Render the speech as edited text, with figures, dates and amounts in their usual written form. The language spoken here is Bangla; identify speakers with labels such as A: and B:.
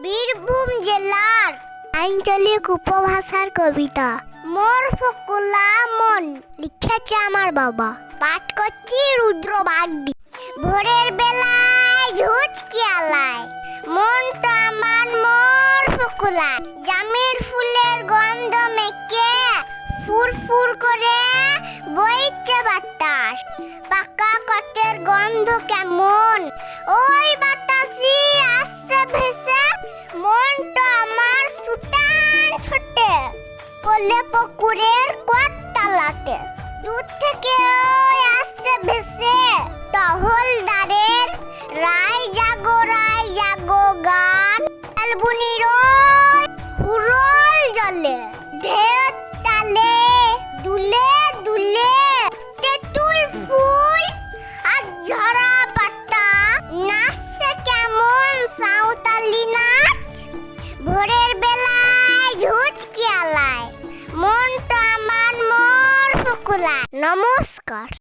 A: বীরভূম জেলার আঞ্চলিক উপভাষার কবিতা মোর ফকুলা মন লিখেছে আমার বাবা। পাঠ করছি রুদ্র বাগদি। ভোরের বেলায় ঝুঁচকি আলায় মনটা আমার মোর ফকুলা, জামের ফুলের গন্ধ মেখে ফুরফুর করে বইছে বাতাস। পাকা কটের গন্ধ কেমন ওই বাতাসি আসছে ভেসে, মনটা আমার সুটান ছোটে বলে পুকুরের কোয়াতালাতে। দূর থেকে ওই আসছে ভেসে টহলদারের রায় জাগো গান। শালবনির ওই হুরল জলে ঢেউ তালে দুলে দুলে তেঁতুল ফুল আর ঝরা পাতা নাচছে কেমন সাঁওতালি নাচ। ভোরের বেলায় ঝুঁচকি আলায় মনটা আমার মোর ফকুলা। নমস্কার।